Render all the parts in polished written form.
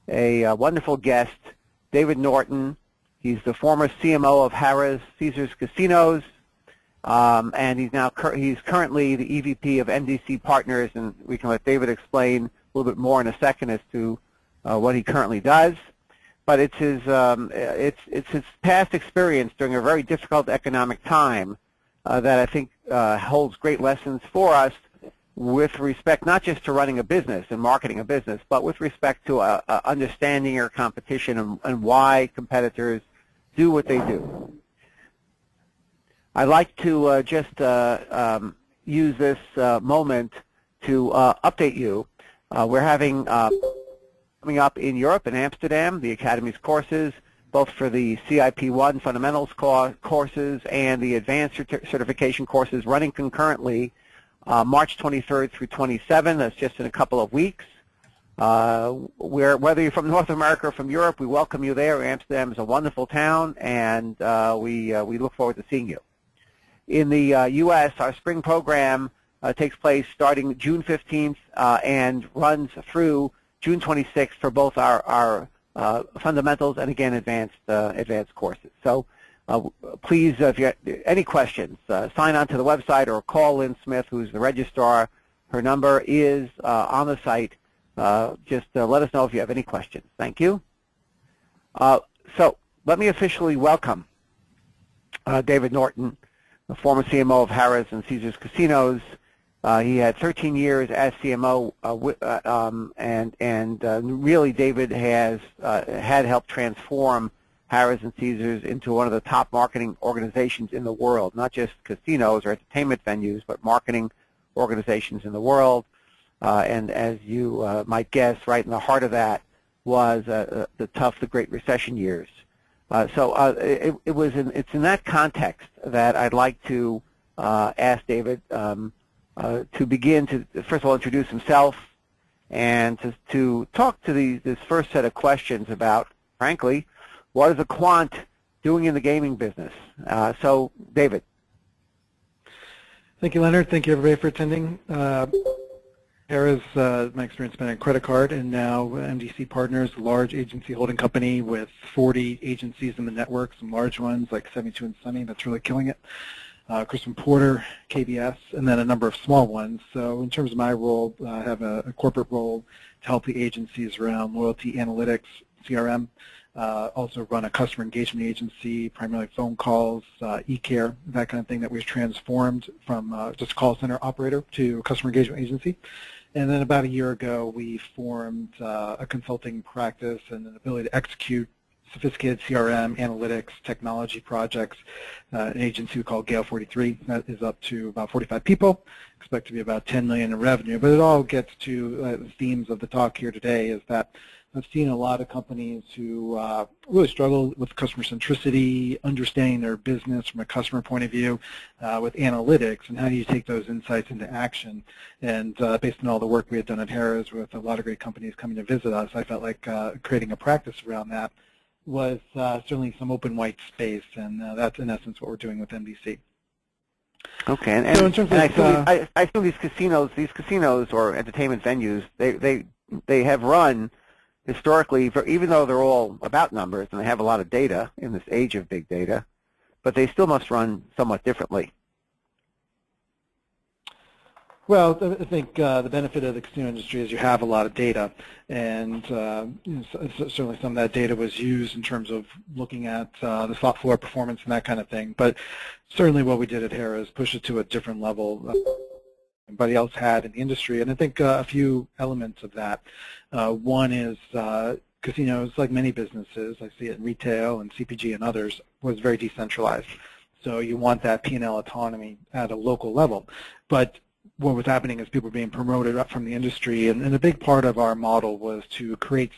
a wonderful guest, David Norton. He's the former CMO of Harrah's Caesars Casinos, and he's currently the EVP of MDC Partners, and we can let David explain a little bit more in a second as to what he currently does. But it's his past experience during a very difficult economic time that I think holds great lessons for us with respect not just to running a business and marketing a business, but with respect to understanding your competition and why competitors do what they do. I'd like to just use this moment to update you. We're having coming up in Europe, in Amsterdam, the Academy's courses, both for the CIP1 fundamentals courses and the advanced certification courses running concurrently, March 23rd through 27th. That's just in a couple of weeks. Whether you're from North America or from Europe, we welcome you there. Amsterdam is a wonderful town, and we look forward to seeing you. In the U.S., our spring program takes place starting June 15th and runs through June 26th for both our fundamentals and, again, advanced courses. So please, if you have any questions, sign on to the website or call Lynn Smith, who's the registrar. Her number is on the site. Just let us know if you have any questions. Thank you. So let me officially welcome David Norton, the former CMO of Harrah's and Caesars Casinos. He had 13 years as CMO, and really David had helped transform Harrah's and Caesars into one of the top marketing organizations in the world, not just casinos or entertainment venues, but marketing organizations in the world. And as you might guess, right in the heart of that was the Great Recession years. It's in that context that I'd like to ask David to begin to, first of all, introduce himself and to talk to this first set of questions about, frankly, what is a quant doing in the gaming business? So, David. Thank you, Leonard. Thank you, everybody, for attending. Harrah's, my experience, been in credit card, and now MDC Partners, a large agency holding company with 40 agencies in the network, some large ones like 72 and Sunny, that's really killing it. Crispin Porter, KBS, and then a number of small ones. So in terms of my role, I have a corporate role to help the agencies around loyalty analytics, CRM. Also run a customer engagement agency, primarily phone calls, e-care, that kind of thing that we've transformed from just a call center operator to a customer engagement agency. And then about a year ago, we formed a consulting practice and an ability to execute sophisticated CRM, analytics, technology projects, an agency we call Gale 43 that is up to about 45 people, expect to be about 10 million in revenue. But it all gets to the themes of the talk here today is that I've seen a lot of companies who really struggle with customer centricity, understanding their business from a customer point of view, with analytics, and how do you take those insights into action. And based on all the work we had done at Harrah's with a lot of great companies coming to visit us, I felt like creating a practice around that was certainly some open white space, and that's in essence what we're doing with MDC. Okay, and so in terms of, I assume these casinos or entertainment venues, they have run historically, even though they're all about numbers and they have a lot of data in this age of big data, but they still must run somewhat differently. Well, I think the benefit of the casino industry is you have a lot of data, and certainly some of that data was used in terms of looking at the slot floor performance and that kind of thing. But certainly what we did at Harrah is push it to a different level than anybody else had in the industry, and I think a few elements of that. One is casinos, like many businesses, I see it in retail and CPG and others, was very decentralized. So you want that P&L autonomy at a local level. But what was happening is people were being promoted up from the industry, and a big part of our model was to create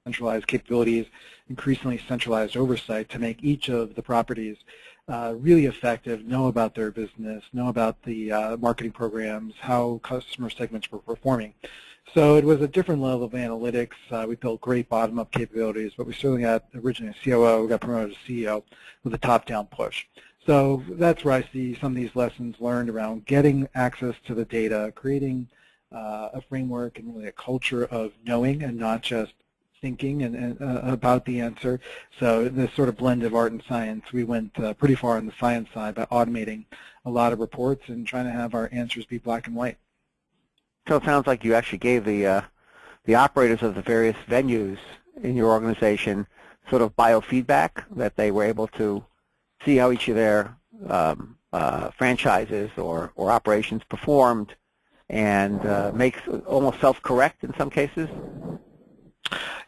centralized capabilities, increasingly centralized oversight to make each of the properties really effective, know about their business, know about the marketing programs, how customer segments were performing. So it was a different level of analytics. We built great bottom-up capabilities, but we certainly had originally a COO, we got promoted to CEO with a top-down push. So that's where I see some of these lessons learned around getting access to the data, creating a framework and really a culture of knowing and not just thinking and about the answer. So this sort of blend of art and science, we went pretty far on the science side by automating a lot of reports and trying to have our answers be black and white. So it sounds like you actually gave the operators of the various venues in your organization sort of biofeedback, that they were able to see how each of their franchises or operations performed, and make almost self-correct in some cases?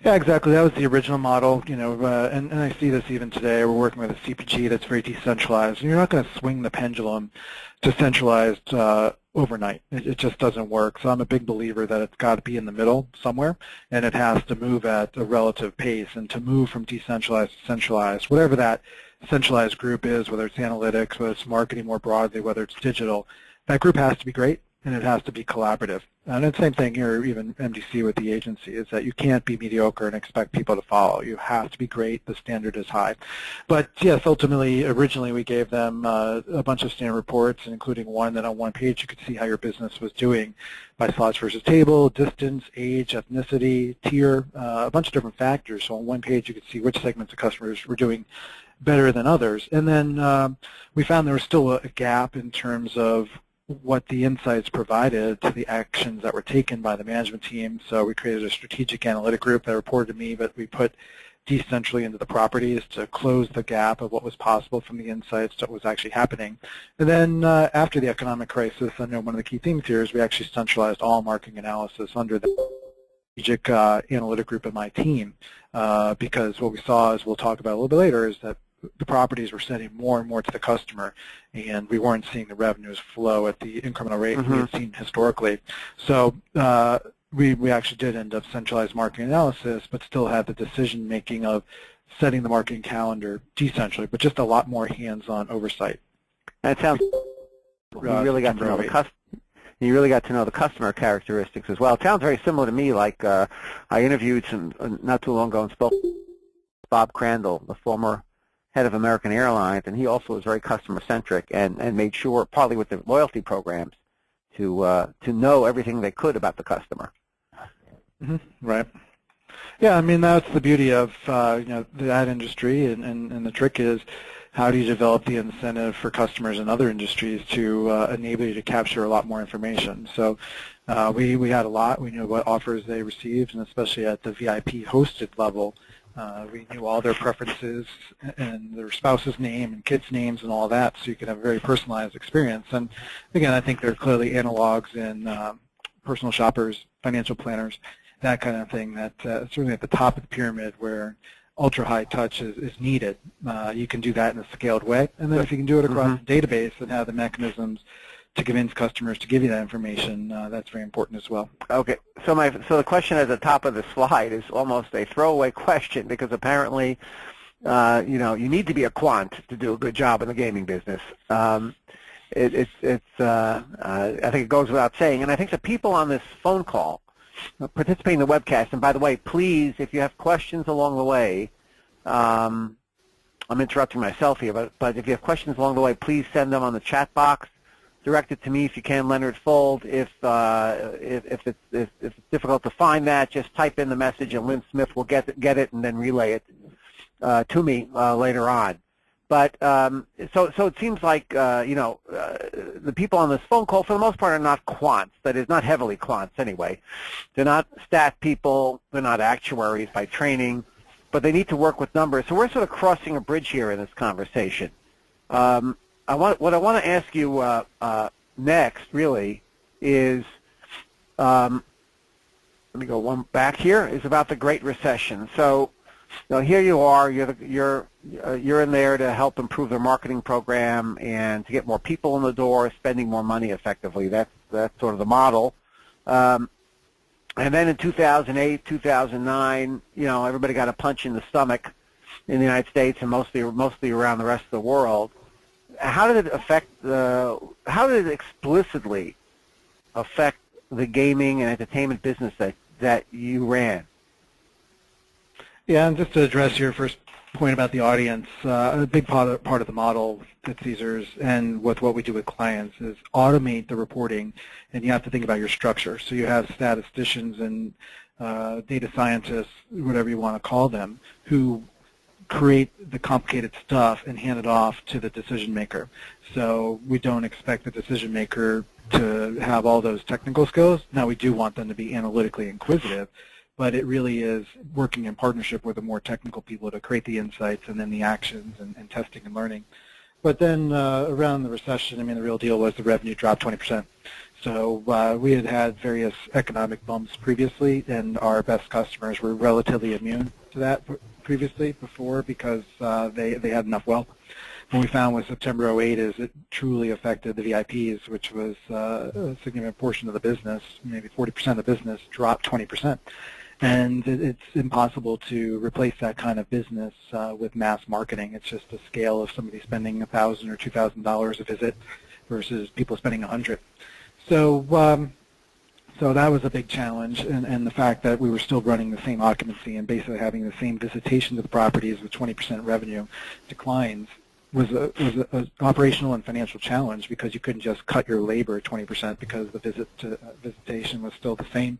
Yeah, exactly. That was the original model, and I see this even today. We're working with a CPG that's very decentralized, and you're not going to swing the pendulum to centralized overnight. It just doesn't work. So I'm a big believer that it's got to be in the middle somewhere, and it has to move at a relative pace. And to move from decentralized to centralized, whatever that centralized group is, whether it's analytics, whether it's marketing more broadly, whether it's digital, that group has to be great, and it has to be collaborative. And the same thing here, even MDC with the agency, is that you can't be mediocre and expect people to follow. You have to be great. The standard is high. But yes, ultimately, originally we gave them a bunch of standard reports, including one that on one page you could see how your business was doing by slots versus table, distance, age, ethnicity, tier, a bunch of different factors. So on one page you could see which segments of customers were doing better than others. And then we found there was still a gap in terms of what the insights provided to the actions that were taken by the management team. So we created a strategic analytic group that reported to me, but we put decentrally into the properties to close the gap of what was possible from the insights that was actually happening. And then after the economic crisis, I know one of the key themes here is we actually centralized all marketing analysis under the strategic analytic group of my team, because what we saw, as we'll talk about a little bit later, is that the properties were sending more and more to the customer, and we weren't seeing the revenues flow at the incremental rate we had seen historically. So we actually did end up centralized marketing analysis, but still had the decision-making of setting the marketing calendar decentrally, but just a lot more hands-on oversight. And it sounds you really got to know the customer. You really got to know the customer characteristics as well. It sounds very similar to me. Like I interviewed not too long ago and spoke to Bob Crandall, the former head of American Airlines, and he also was very customer-centric and made sure, partly with the loyalty programs, to know everything they could about the customer. Right. Yeah, I mean, that's the beauty of that industry, and the trick is how do you develop the incentive for customers in other industries to enable you to capture a lot more information. So we had a lot. We knew what offers they received, and especially at the VIP hosted level, we knew all their preferences and their spouse's name and kids' names and all that, so you could have a very personalized experience. And again, I think there are clearly analogs in personal shoppers, financial planners, that kind of thing, that certainly at the top of the pyramid where ultra-high touch is needed. You can do that in a scaled way. And then if you can do it across the database and have the mechanisms to convince customers to give you that information, that's very important as well. Okay, so the question at the top of the slide is almost a throwaway question, because apparently, you need to be a quant to do a good job in the gaming business. I think it goes without saying, and I think the people on this phone call participating in the webcast, and by the way, please, if you have questions along the way, I'm interrupting myself here, but if you have questions along the way, please send them on the chat box. Direct it to me if you can, Leonard Fold. If it's difficult to find that, just type in the message, and Lynn Smith will get it and then relay it to me later on. But so it seems like the people on this phone call, for the most part, are not quants. That is, not heavily quants anyway. They're not stat people. They're not actuaries by training, but they need to work with numbers. So we're sort of crossing a bridge here in this conversation. What I want to ask you next, really, is let me go one back here. Is about the Great Recession. So, here you are. You're in there to help improve their marketing program and to get more people in the door, spending more money effectively. That's sort of the model. And then in 2008, 2009, everybody got a punch in the stomach in the United States and mostly around the rest of the world. How did it explicitly affect the gaming and entertainment business that you ran? Yeah, and just to address your first point about the audience, a big part of the model at Caesars and with what we do with clients is automate the reporting, and you have to think about your structure. So you have statisticians and data scientists, whatever you want to call them, who create the complicated stuff and hand it off to the decision maker. So we don't expect the decision maker to have all those technical skills. Now we do want them to be analytically inquisitive, but it really is working in partnership with the more technical people to create the insights and then the actions and testing and learning. But then around the recession, I mean, the real deal was the revenue dropped 20%. So we had various economic bumps previously, and our best customers were relatively immune to that before because they had enough wealth. What we found with September '08 is it truly affected the VIPs, which was a significant portion of the business, maybe 40% of the business dropped 20%. And it's impossible to replace that kind of business with mass marketing. It's just the scale of somebody spending $1,000 or $2,000 a visit versus people spending $100. So that was a big challenge, and the fact that we were still running the same occupancy and basically having the same visitation to the properties with 20% revenue declines was an operational and financial challenge because you couldn't just cut your labor 20% because the visitation was still the same.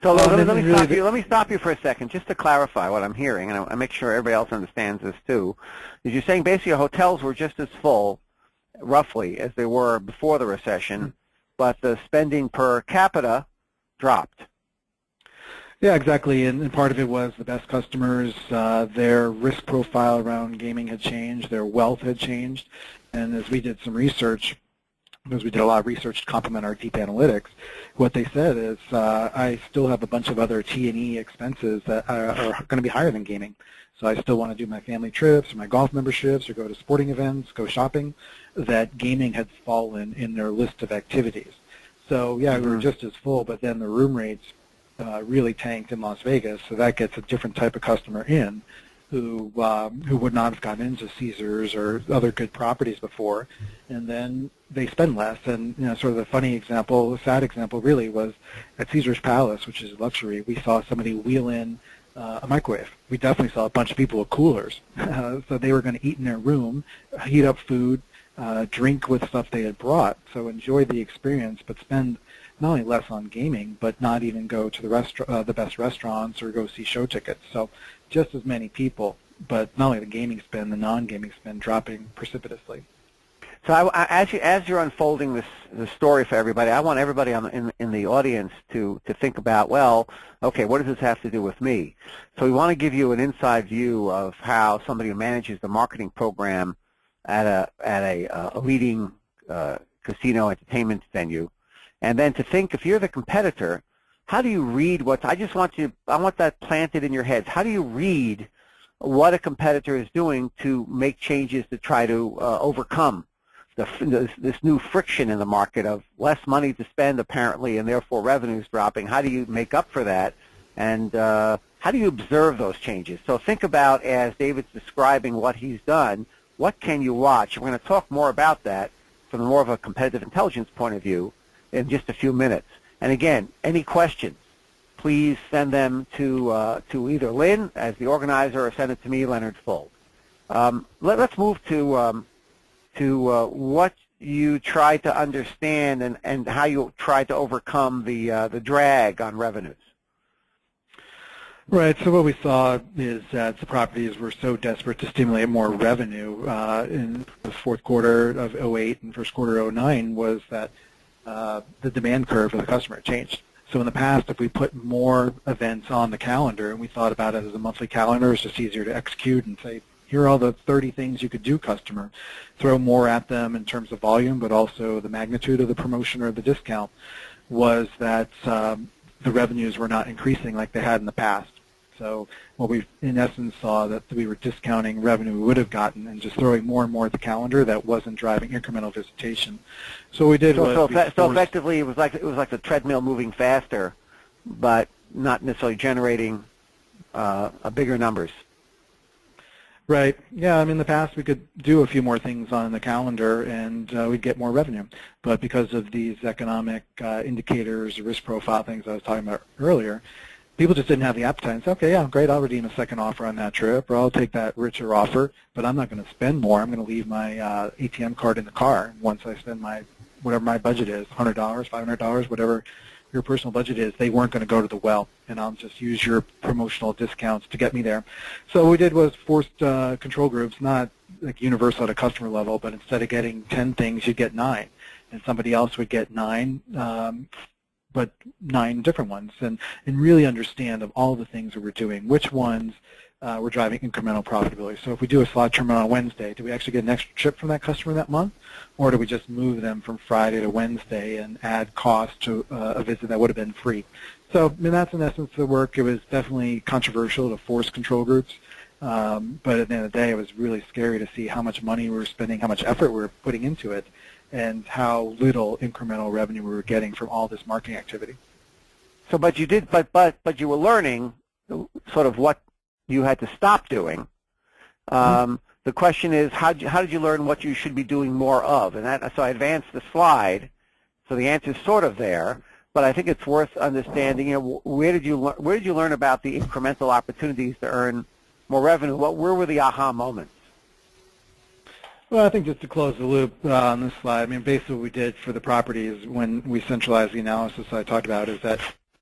So let me stop you for a second just to clarify what I'm hearing, and I make sure everybody else understands this too. Is you're saying basically hotels were just as full, roughly, as they were before the recession, but the spending per capita dropped. Yeah, exactly, and part of it was the best customers, their risk profile around gaming had changed, their wealth had changed, and as we did some research, because we did a lot of research to complement our deep analytics, what they said is, I still have a bunch of other T&E expenses that are going to be higher than gaming. So I still want to do my family trips or my golf memberships or go to sporting events, go shopping, that gaming had fallen in their list of activities. So yeah, we were just as full, but then the room rates really tanked in Las Vegas, so that gets a different type of customer in who would not have gotten into Caesars or other good properties before, and then they spend less. And sort of the funny example, the sad example really was at Caesars Palace, which is luxury, we saw somebody wheel in a microwave. We definitely saw a bunch of people with coolers. So they were going to eat in their room, heat up food, drink with stuff they had brought. So enjoy the experience, but spend not only less on gaming, but not even go to the best restaurants or go see show tickets. So just as many people, but not only the gaming spend, the non-gaming spend dropping precipitously. So as you're unfolding this story for everybody, I want everybody in the audience to think about, well, okay, what does this have to do with me? So we want to give you an inside view of how somebody who manages the marketing program at a leading casino entertainment venue, and then to think, if you're the competitor, how do you read what I want that planted in your heads. How do you read what a competitor is doing to make changes to try to overcome this new friction in the market of less money to spend apparently and therefore revenues dropping? How do you make up for that, and how do you observe those changes? So think about, as David's describing what he's done, what can you watch? We're going to talk more about that from more of a competitive intelligence point of view in just a few minutes. And again, any questions, please send them to either Lynn as the organizer or send it to me, Leonard Fold. Let's move to what you try to understand and how you try to overcome the drag on revenues. Right. So what we saw is that the properties were so desperate to stimulate more revenue in the fourth quarter of '08 and first quarter of '09 was that the demand curve for the customer changed. So in the past, if we put more events on the calendar and we thought about it as a monthly calendar, it's just easier to execute and say, here are all the 30 things you could do, customer. Throw more at them in terms of volume, but also the magnitude of the promotion or the discount, was that the revenues were not increasing like they had in the past. So what we, in essence, saw that we were discounting revenue we would have gotten and just throwing more and more at the calendar that wasn't driving incremental visitation. So what we did so effectively, it was like the treadmill moving faster, but not necessarily generating bigger numbers. Right. Yeah, I mean, in the past we could do a few more things on the calendar and we'd get more revenue. But because of these economic indicators, risk profile things I was talking about earlier, people just didn't have the appetite and say, okay, yeah, great, I'll redeem a second offer on that trip, or I'll take that richer offer, but I'm not going to spend more. I'm going to leave my ATM card in the car once I spend whatever my budget is, $100, $500, whatever your personal budget is, they weren't going to go to the well, and I'll just use your promotional discounts to get me there. So what we did was forced control groups, not like universal at a customer level, but instead of getting 10 things, you'd get 9, and somebody else would get 9, but 9 different ones, and really understand of all the things that we're doing, which ones we're driving incremental profitability. So if we do a slot terminal on Wednesday, do we actually get an extra trip from that customer that month? Or do we just move them from Friday to Wednesday and add cost to a visit that would have been free? So I mean, that's in essence the work. It was definitely controversial to force control groups. But at the end of the day, it was really scary to see how much money we were spending, how much effort we were putting into it, and how little incremental revenue we were getting from all this marketing activity. So, but you did, but you were learning sort of what you had to stop doing. The question is, how did you learn what you should be doing more of? And that, so I advanced the slide, so the answer is sort of there. But I think it's worth understanding. You know, where did you learn about the incremental opportunities to earn more revenue? Where were the aha moments? Well, I think just to close the loop on this slide, I mean, basically what we did for the properties when we centralized the analysis I talked about is that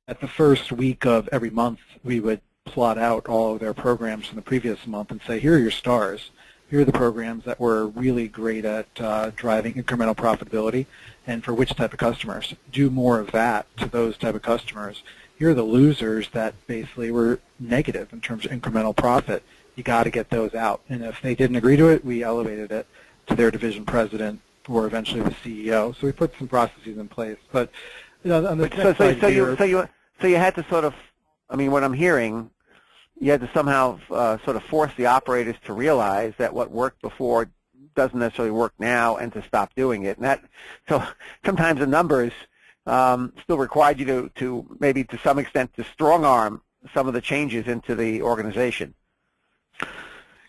at the first week of every month, we would plot out all of their programs from the previous month and say, here are your stars. Here are the programs that were really great at driving incremental profitability, and for which type of customers. Do more of that to those type of customers. Here are the losers that basically were negative in terms of incremental profit. You got to get those out. And if they didn't agree to it, we elevated it to their division president or eventually the CEO. So we put some processes in place. But you know, on the next slide here, so you had to sort of, I mean, what I'm hearing, you had to somehow sort of force the operators to realize that what worked before doesn't necessarily work now, and to stop doing it. And that, so sometimes the numbers still required you to maybe to some extent to strong arm some of the changes into the organization.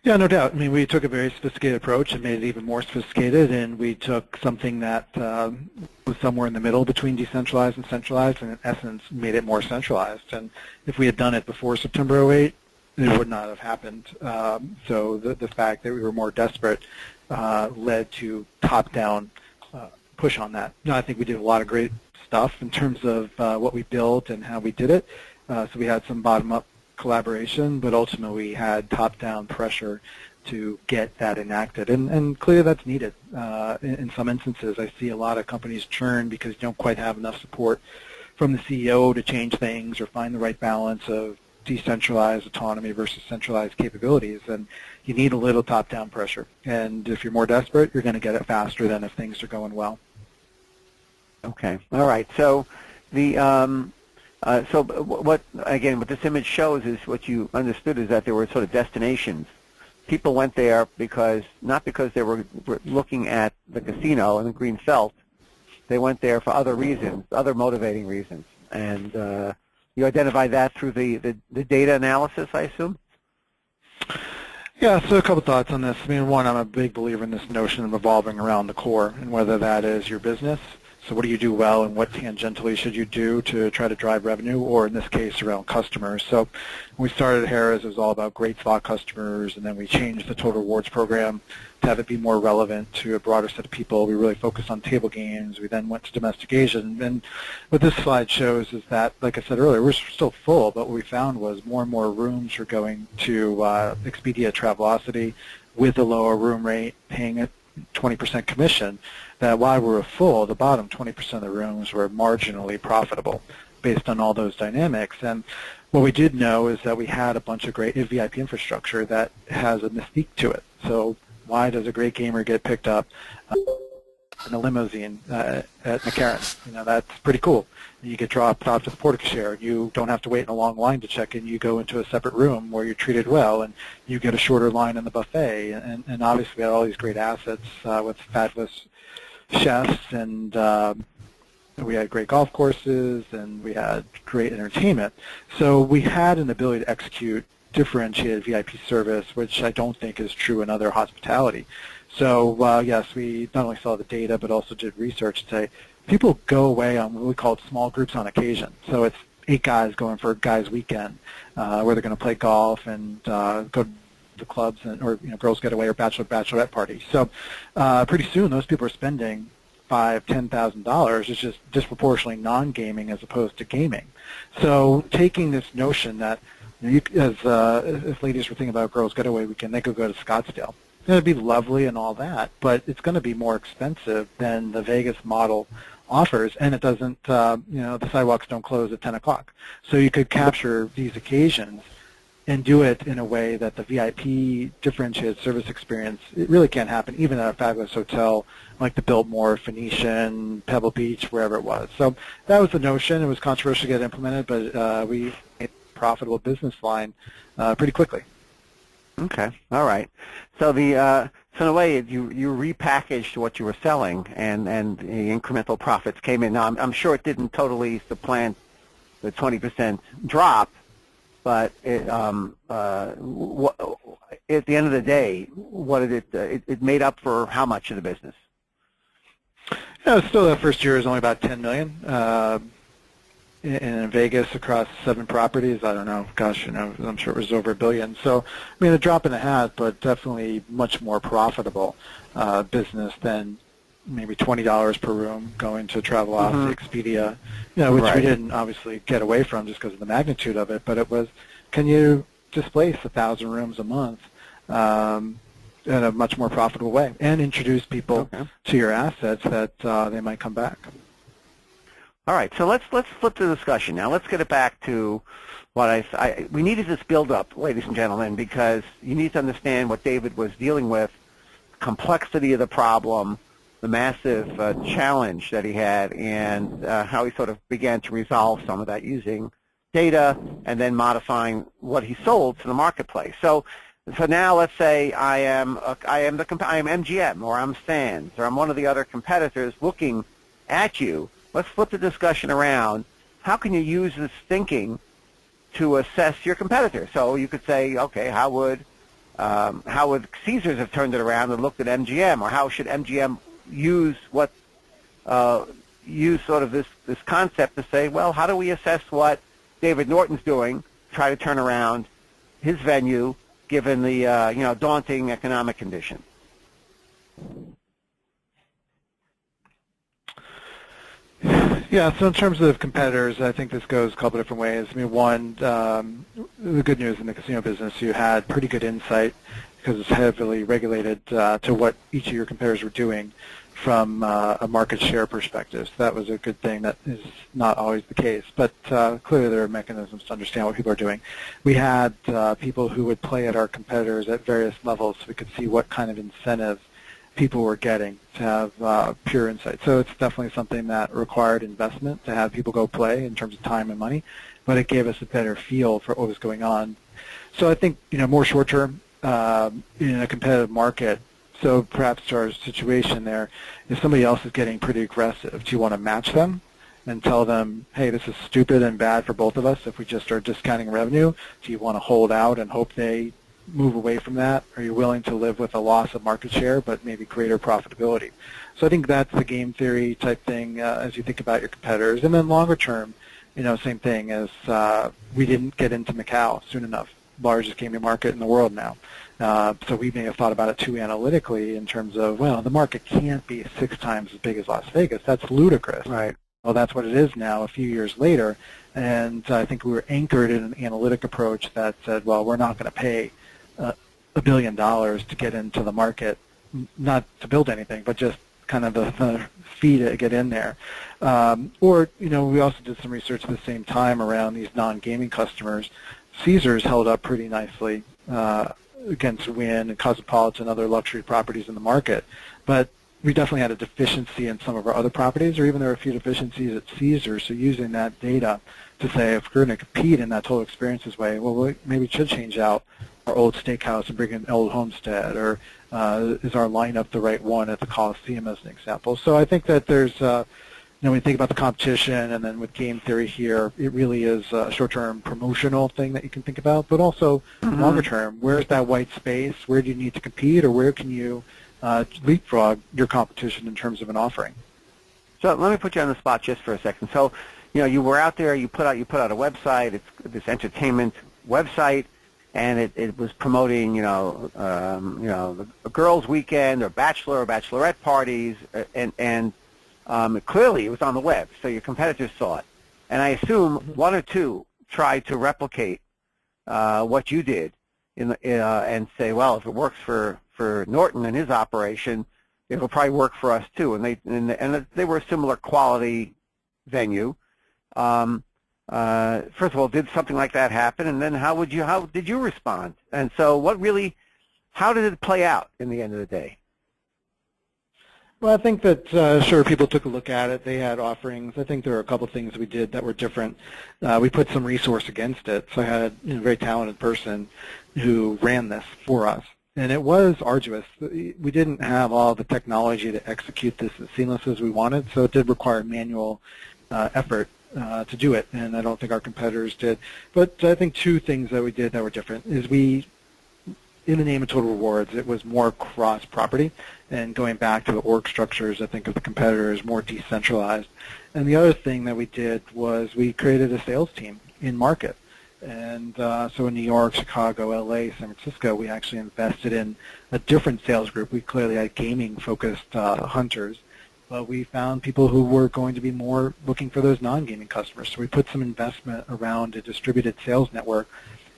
Yeah, no doubt. I mean, we took a very sophisticated approach and made it even more sophisticated, and we took something that was somewhere in the middle between decentralized and centralized, and in essence made it more centralized. And if we had done it before September '08, it would not have happened. So the fact that we were more desperate led to top-down push on that. You know, I think we did a lot of great stuff in terms of what we built and how we did it. So we had some bottom-up collaboration, but ultimately we had top-down pressure to get that enacted, and clearly that's needed. In some instances, I see a lot of companies churn because you don't quite have enough support from the CEO to change things or find the right balance of decentralized autonomy versus centralized capabilities, and you need a little top-down pressure. And if you're more desperate, you're going to get it faster than if things are going well. Okay, all right. So the so what again? What this image shows is what you understood is that there were sort of destinations. People went there because not because they were looking at the casino and the green felt. They went there for other reasons, other motivating reasons, and you identified that through the data analysis, I assume? Yeah, so a couple thoughts on this. I mean, one, I'm a big believer in this notion of evolving around the core, and whether that is your business. So what do you do well, and what tangentially should you do to try to drive revenue, or in this case, around customers. So when we started at Harrah's, it was all about great slot customers, and then we changed the total rewards program to have it be more relevant to a broader set of people. We really focused on table games. We then went to domestic Asian. And what this slide shows is that, like I said earlier, we're still full, but what we found was more and more rooms were going to Expedia Travelocity with a lower room rate, paying a 20% commission, that while we were full, the bottom 20% of the rooms were marginally profitable based on all those dynamics. And what we did know is that we had a bunch of great VIP infrastructure that has a mystique to it. So why does a great gamer get picked up in a limousine at McCarran? You know, that's pretty cool. You get dropped off to the portico share. You don't have to wait in a long line to check in. You go into a separate room where you're treated well, and you get a shorter line in the buffet. And obviously we had all these great assets with fabulous chefs, and we had great golf courses, and we had great entertainment. So we had an ability to execute differentiated VIP service, which I don't think is true in other hospitality. So yes, we not only saw the data, but also did research to say people go away on what we call small groups on occasion. So it's 8 guys going for a guys' weekend where they're going to play golf and go to the clubs, and, or girls' getaway or bachelorette party. So pretty soon those people are spending $5,000-$10,000 is just disproportionately non-gaming as opposed to gaming. So taking this notion that if ladies were thinking about a girls' getaway weekend, they could go to Scottsdale. It's going to be lovely and all that, but it's going to be more expensive than the Vegas model offers, and it doesn't, the sidewalks don't close at 10 o'clock. So you could capture these occasions and do it in a way that the VIP differentiated service experience, it really can't happen even at a fabulous hotel like the Biltmore, Phoenician, Pebble Beach, wherever it was. So that was the notion. It was controversial to get implemented, but we made a profitable business line pretty quickly. Okay, all right. So so in a way, you repackaged what you were selling, and the incremental profits came in. Now, I'm sure it didn't totally supplant the 20% drop, but at the end of the day, what did it made up for how much of the business? Yeah, still that first year is only about $10 million. In Vegas across 7 properties, I don't know, gosh, I'm sure it was over $1 billion. So, I mean, a drop in a hat, but definitely much more profitable business than maybe $20 per room going to Travelocity, Expedia, which we didn't obviously get away from just because of the magnitude of it, but it was, can you displace 1,000 rooms a month in a much more profitable way and introduce people to your assets that they might come back. All right, so let's flip the discussion now. Let's get it back to what we needed this build-up, ladies and gentlemen, because you need to understand what David was dealing with, complexity of the problem, the massive challenge that he had, and how he sort of began to resolve some of that using data and then modifying what he sold to the marketplace. So now let's say I am MGM, or I'm Sands, or I'm one of the other competitors looking at you. Let's flip the discussion around. How can you use this thinking to assess your competitor? So you could say, okay, how would Caesars have turned it around and looked at MGM, or how should MGM use sort of this concept to say, well, how do we assess what David Norton's doing, try to turn around his venue given the daunting economic condition? Yeah, so in terms of competitors, I think this goes a couple different ways. I mean, one, the good news in the casino business, you had pretty good insight because it's heavily regulated to what each of your competitors were doing from a market share perspective. So that was a good thing. That is not always the case, but clearly there are mechanisms to understand what people are doing. We had people who would play at our competitors at various levels so we could see what kind of incentives people were getting to have pure insight. So it's definitely something that required investment to have people go play in terms of time and money, but it gave us a better feel for what was going on. So I think, more short-term in a competitive market, so perhaps to our situation there, if somebody else is getting pretty aggressive, do you want to match them and tell them, hey, this is stupid and bad for both of us if we just start discounting revenue? Do you want to hold out and hope they move away from that? Are you willing to live with a loss of market share but maybe greater profitability? So I think that's the game theory type thing as you think about your competitors. And then longer term, same thing as we didn't get into Macau soon enough, largest gaming market in the world now. So we may have thought about it too analytically in terms of, well, the market can't be 6 times as big as Las Vegas. That's ludicrous. Right. Well, that's what it is now a few years later. And I think we were anchored in an analytic approach that said, well, we're not going to pay $1 billion to get into the market, not to build anything, but just kind of the fee to get in there. Or, we also did some research at the same time around these non-gaming customers. Caesars held up pretty nicely against Wynn and Cosmopolitan and other luxury properties in the market. But we definitely had a deficiency in some of our other properties, or even there were a few deficiencies at Caesars. So using that data to say, if we're going to compete in that total experiences way, well, maybe we should change out our old steakhouse and bring in Old Homestead, or is our lineup the right one at the Coliseum as an example? So I think that there's, when you think about the competition and then with game theory here, it really is a short-term promotional thing that you can think about, but also longer term, where's that white space? Where do you need to compete, or where can you leapfrog your competition in terms of an offering? So let me put you on the spot just for a second. So, you were out there, you put out a website, it's this entertainment website, and it was promoting, a girls' weekend or bachelor or bachelorette parties, and Clearly, it was on the web, so your competitors saw it. And I assume one or two tried to replicate what you did and say, well, if it works for Norton and his operation, it will probably work for us too. And they were a similar quality venue. First of all, did something like that happen? And then how did you respond? And so how did it play out in the end of the day? Well, I think that, sure, people took a look at it. They had offerings. I think there were a couple of things we did that were different. We put some resource against it. So I had a very talented person who ran this for us. And it was arduous. We didn't have all the technology to execute this as seamless as we wanted, so it did require manual effort to do it, and I don't think our competitors did. But I think two things that we did that were different is in the name of total rewards, it was more cross-property, and going back to the org structures, I think, of the competitors, more decentralized. And the other thing that we did was we created a sales team in market. And so in New York, Chicago, LA, San Francisco, we actually invested in a different sales group. We clearly had gaming-focused hunters, but we found people who were going to be more looking for those non-gaming customers. So we put some investment around a distributed sales network.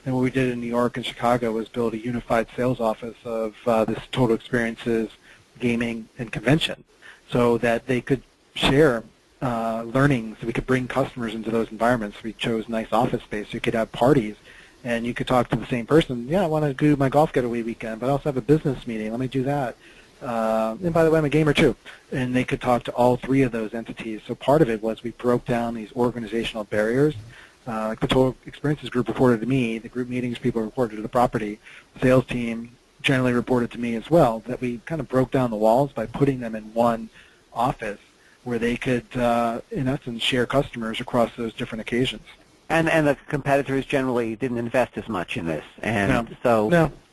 And what we did in New York and Chicago was build a unified sales office of this total experiences, gaming, and convention, so that they could share learnings. We could bring customers into those environments. We chose nice office space. You could have parties, and you could talk to the same person. Yeah, I want to do my golf getaway weekend, but I also have a business meeting. Let me do that. And by the way, I'm a gamer too. And they could talk to all three of those entities. So part of it was we broke down these organizational barriers. Like the Total Experiences group reported to me, the group meetings people reported to the property, the sales team generally reported to me as well, that we kind of broke down the walls by putting them in one office where they could, in essence, share customers across those different occasions. And the competitors generally didn't invest as much in this, and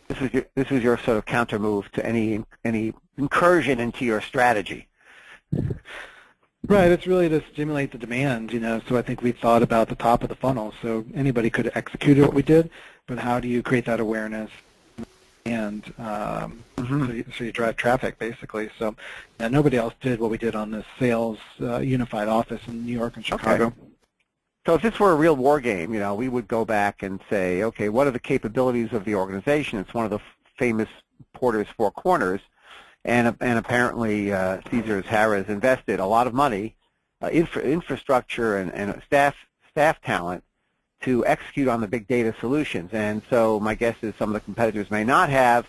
this was your sort of counter move to any incursion into your strategy. Right, it's really to stimulate the demand, so I think we thought about the top of the funnel. So anybody could execute what we did, but how do you create that awareness and so you drive traffic, basically. So nobody else did what we did on this sales unified office in New York and Chicago. Okay. So if this were a real war game, we would go back and say, okay, what are the capabilities of the organization? It's one of the famous Porter's Four Corners. And apparently Caesars Harrah's invested a lot of money, infrastructure and staff talent to execute on the big data solutions. And so my guess is some of the competitors may not have,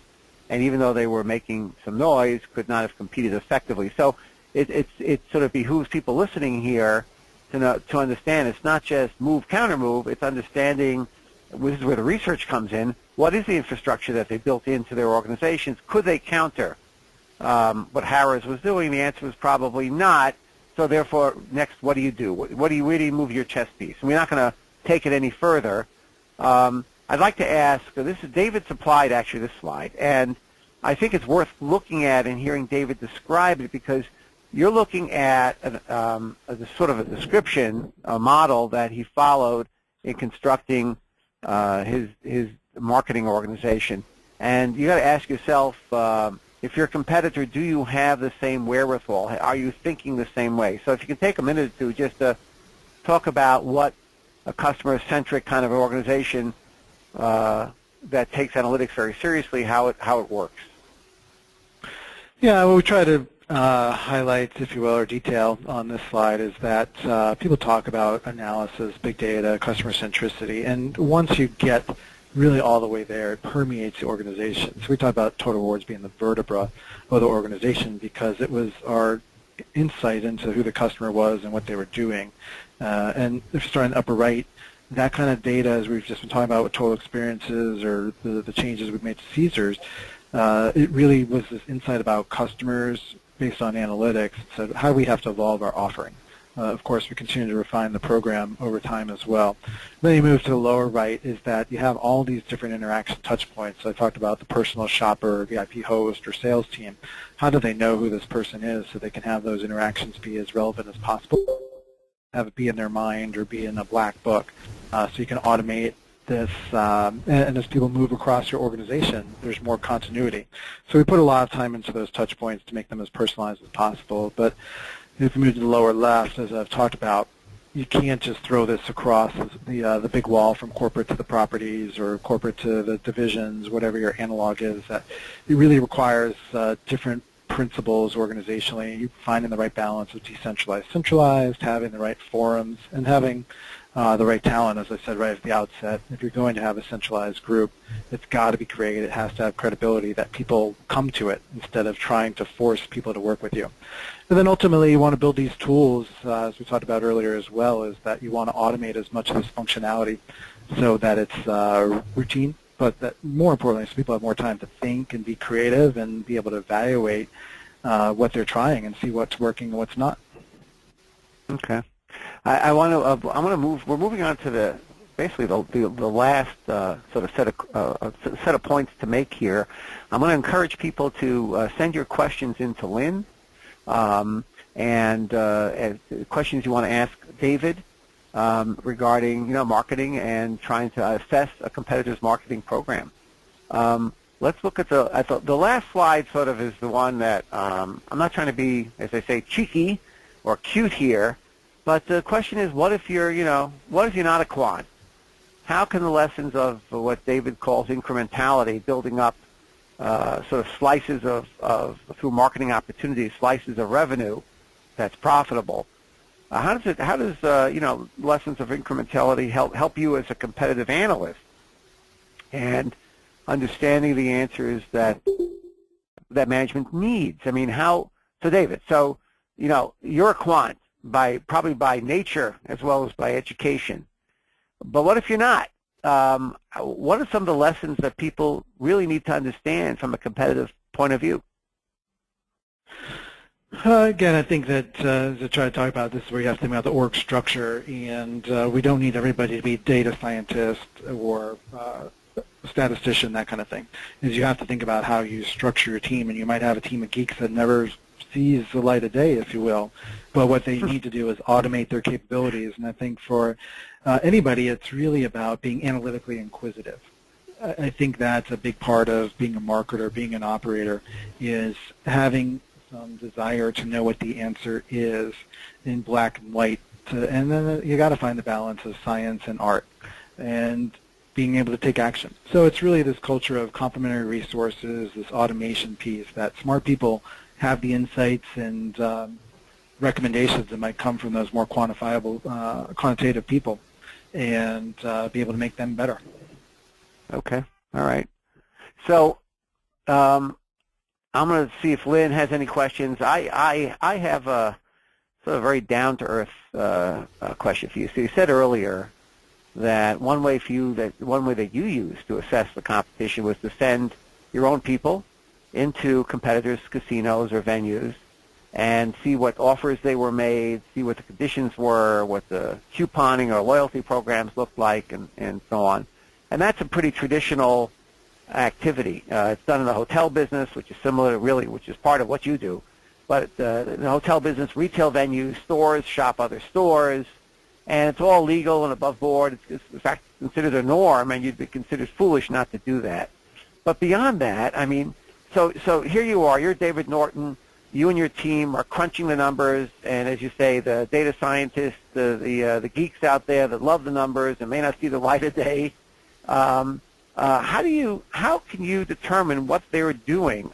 and even though they were making some noise, could not have competed effectively. So it sort of behooves people listening here to understand it's not just move, counter move, it's understanding, this is where the research comes in, what is the infrastructure that they built into their organizations? Could they counter what Harrah's was doing? The answer was probably not. So therefore, next, what do you do? Where do you move your chess piece? And we're not going to take it any further. I'd like to ask, David supplied actually this slide, and I think it's worth looking at and hearing David describe it, because you're looking at sort of a description, a model that he followed in constructing his marketing organization. And you got to ask yourself, if you're a competitor, do you have the same wherewithal? Are you thinking the same way? So if you can take a minute or two just to talk about what a customer-centric kind of organization that takes analytics very seriously, how it works. Yeah, what we try to highlight, if you will, or detail on this slide is that people talk about analysis, big data, customer centricity, and once you get really all the way there, it permeates the organization. So we talk about total rewards being the vertebra of the organization because it was our insight into who the customer was and what they were doing. And if you start in the upper right, that kind of data, as we've just been talking about with total experiences or the changes we've made to Caesars, it really was this insight about customers based on analytics. So how do we have to evolve our offering? Of course, we continue to refine the program over time as well. Then you move to the lower right is that you have all these different interaction touch points. So I talked about the personal shopper, VIP host, or sales team. How do they know who this person is so they can have those interactions be as relevant as possible, have it be in their mind or be in a black book, so you can automate this, and as people move across your organization, there's more continuity. So we put a lot of time into those touch points to make them as personalized as possible. But If we move to the lower left, as I've talked about, you can't just throw this across the big wall from corporate to the properties or corporate to the divisions, whatever your analog is. That it really requires different principles organizationally. You finding the right balance of decentralized, centralized, having the right forums, and having the right talent, as I said right at the outset. If you're going to have a centralized group, it's got to be created. It has to have credibility that people come to it instead of trying to force people to work with you. And then ultimately you want to build these tools, as we talked about earlier as well, is that you want to automate as much of this functionality so that it's routine, but that more importantly, so people have more time to think and be creative and be able to evaluate what they're trying and see what's working and what's not. Okay. I want to move. We're moving on to basically the last sort of set of points to make here. I'm going to encourage people to send your questions in to Lynn, and questions you want to ask David regarding marketing and trying to assess a competitor's marketing program. Let's look at the last slide. Sort of is the one that I'm not trying to be, as I say, cheeky or cute here. But the question is, what if you're not a quant? How can the lessons of what David calls incrementality, building up sort of slices of through marketing opportunities, slices of revenue that's profitable? How does lessons of incrementality help you as a competitive analyst? And understanding the answers that management needs. I mean, so David, you're a quant probably by nature as well as by education. But what if you're not? What are some of the lessons that people really need to understand from a competitive point of view? Again, I think that as I try to talk about this, where you have to think about the org structure, and we don't need everybody to be data scientist or statistician, that kind of thing. Is you have to think about how you structure your team, and you might have a team of geeks that never sees the light of day, if you will. But what they need to do is automate their capabilities, and I think for anybody, it's really about being analytically inquisitive. I think that's a big part of being a marketer, being an operator, is having some desire to know what the answer is in black and white. And then you got to find the balance of science and art, and being able to take action. So it's really this culture of complementary resources, this automation piece, that smart people have the insights and recommendations that might come from those more quantifiable, quantitative people, and be able to make them better. Okay. All right. So I'm going to see if Lynn has any questions. I have a sort of very down-to-earth question for you. So you said earlier that one way that you used to assess the competition was to send your own people into competitors' casinos or venues and see what offers they were made, see what the conditions were, what the couponing or loyalty programs looked like, and so on. And that's a pretty traditional activity. It's done in the hotel business, which is similar, really, which is part of what you do. But in the hotel business, retail venues, stores shop other stores, and it's all legal and above board. It's in fact considered a norm, and you'd be considered foolish not to do that. But beyond that, I mean, so here you are. You're David Norton. You and your team are crunching the numbers, and as you say, the data scientists, the geeks out there that love the numbers and may not see the light of day. How can you determine what they're doing?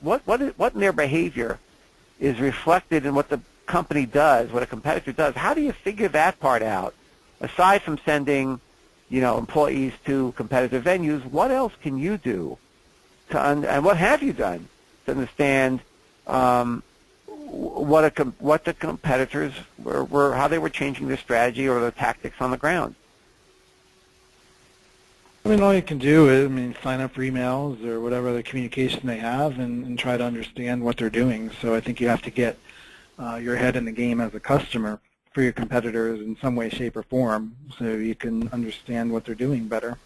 What in their behavior is reflected in what the company does, what a competitor does? How do you figure that part out? Aside from sending, employees to competitive venues, what else can you do and what have you done to understand what the competitors were, how they were changing their strategy or their tactics on the ground? I mean, all you can do is, sign up for emails or whatever other communication they have and try to understand what they're doing. So I think you have to get your head in the game as a customer for your competitors in some way, shape, or form so you can understand what they're doing better.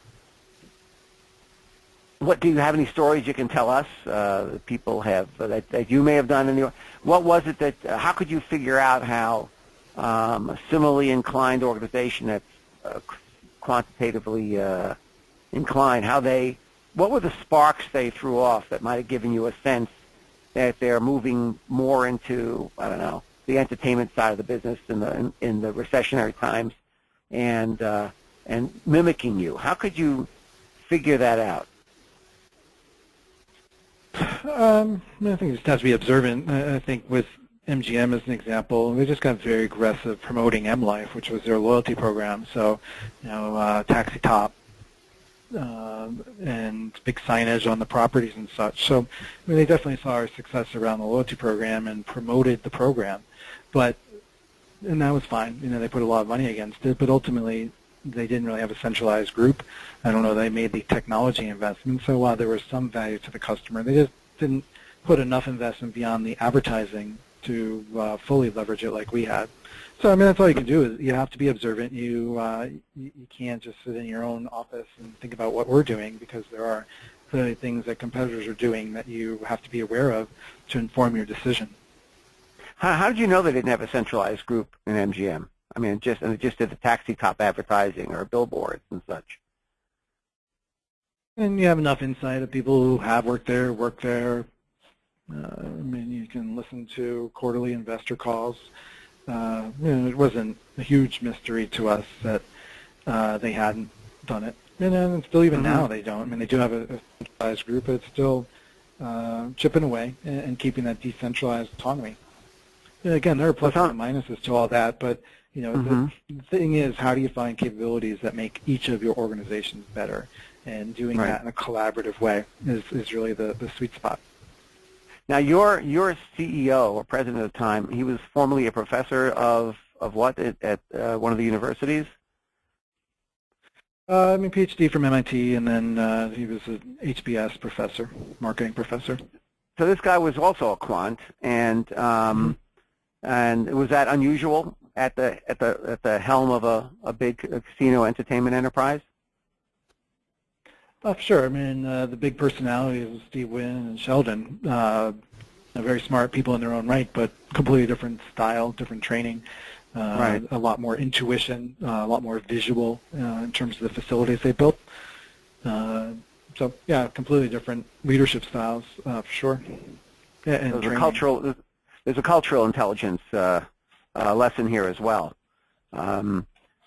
What do you have any stories you can tell us that people have that you may have done? What was it that? How could you figure out how a similarly inclined organization that's quantitatively inclined, what were the sparks they threw off that might have given you a sense that they're moving more into, I don't know, the entertainment side of the business in the recessionary times, and mimicking you. How could you figure that out? I think you just have to be observant. I think with MGM as an example, they just got very aggressive promoting M Life, which was their loyalty program. So, taxi top and big signage on the properties and such. So, they definitely saw our success around the loyalty program and promoted the program. And that was fine. They put a lot of money against it, but ultimately they didn't really have a centralized group. I don't know, they made the technology investment, so while there was some value to the customer, they just didn't put enough investment beyond the advertising to fully leverage it like we had. So, that's all you can do is you have to be observant. You can't just sit in your own office and think about what we're doing, because there are clearly things that competitors are doing that you have to be aware of to inform your decision. How did you know they didn't have a centralized group in MGM? Just did the taxi top advertising or billboards and such. And you have enough insight of people who have worked there, work there. You can listen to quarterly investor calls. It wasn't a huge mystery to us that they hadn't done it. And still even now they don't. They do have a centralized group, but it's still chipping away and keeping that decentralized autonomy. Again, there are pluses and minuses to all that, but the thing is, how do you find capabilities that make each of your organizations better? And doing that in a collaborative way is really the sweet spot. Now, your CEO or president at the time, he was formerly a professor of what at one of the universities? PhD from MIT, and then he was an HBS professor, marketing professor. So this guy was also a quant, and was that unusual at the helm of a big casino entertainment enterprise? Sure. The big personalities of Steve Wynn and Sheldon, very smart people in their own right, but completely different style, different training, a lot more intuition, a lot more visual in terms of the facilities they built. So, yeah, completely different leadership styles, for sure. Yeah, and there's a cultural intelligence lesson here as well.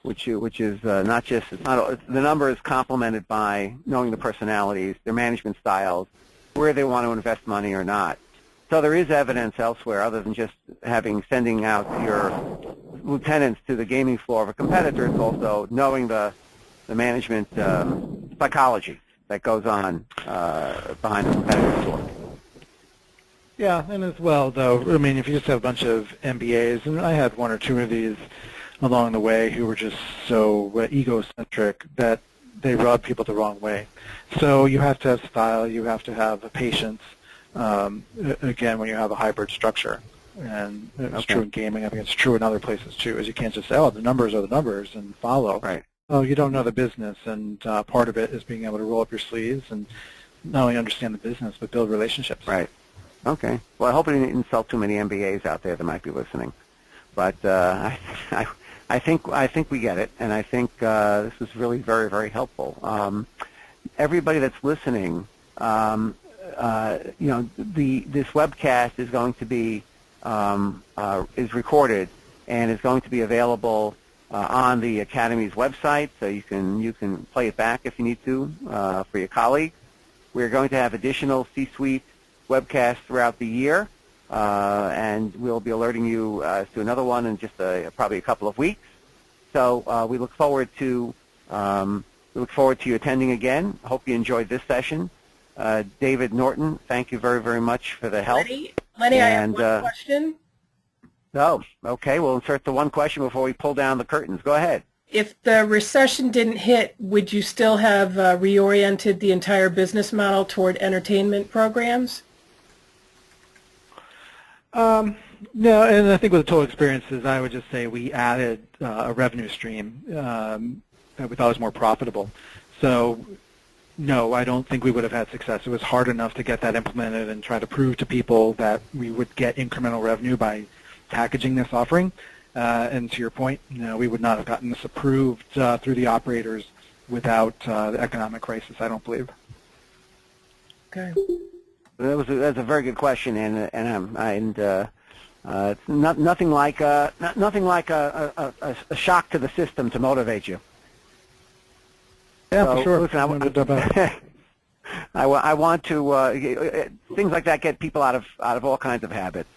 Which is not just, the number is complemented by knowing the personalities, their management styles, where they want to invest money or not. So there is evidence elsewhere other than just sending out your lieutenants to the gaming floor of a competitor. It's also knowing the management psychology that goes on behind the competitor's door. Yeah, and as well, though, if you just have a bunch of MBAs, and I had one or two of these along the way who were just so egocentric that they rub people the wrong way. So you have to have style, you have to have patience, again, when you have a hybrid structure. And it's true in gaming. I think it's true in other places, too, as you can't just say, the numbers are the numbers and follow. Right. Oh, you don't know the business, and part of it is being able to roll up your sleeves and not only understand the business, but build relationships. Right. Okay. Well, I hope I didn't insult too many MBAs out there that might be listening. But I think we get it, and I think this was really very, very helpful. Everybody that's listening, this webcast is going to be is recorded and is going to be available on the Academy's website, so you can play it back if you need to for your colleagues. We're going to have additional C-suite webcasts throughout the year. And we'll be alerting you to another one in just probably a couple of weeks. So we look forward to you attending again. Hope you enjoyed this session. David Norton, thank you very, very much for the help. Lenny, I have one question. Oh, okay. We'll insert the one question before we pull down the curtains. Go ahead. If the recession didn't hit, would you still have reoriented the entire business model toward entertainment programs? No, and I think with the total experiences, I would just say we added a revenue stream that we thought was more profitable. So, no, I don't think we would have had success. It was hard enough to get that implemented and try to prove to people that we would get incremental revenue by packaging this offering. And to your point, we would not have gotten this approved through the operators without the economic crisis, I don't believe. Okay. That's a very good question, and It's nothing like a shock to the system to motivate you. Yeah, So, for sure. Listen, I want to things like that get people out of all kinds of habits.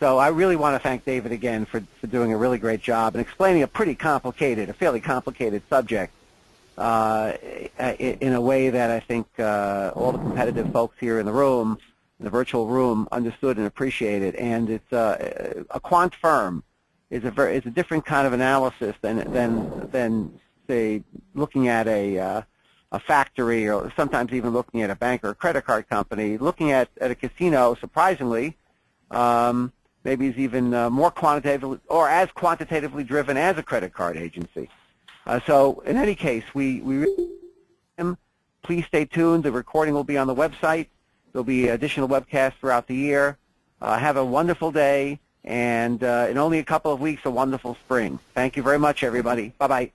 So I really want to thank David again for doing a really great job and explaining a fairly complicated subject in a way that I think all the competitive folks here in the room, in the virtual room, understood and appreciated. And it's a quant firm is a different kind of analysis than say looking at a factory, or sometimes even looking at a bank or a credit card company. Looking at a casino, surprisingly, maybe is even more quantitative or as quantitatively driven as a credit card agency. So in any case, please stay tuned. The recording will be on the website. There'll be additional webcasts throughout the year. Have a wonderful day, and in only a couple of weeks, a wonderful spring. Thank you very much, everybody. Bye-bye.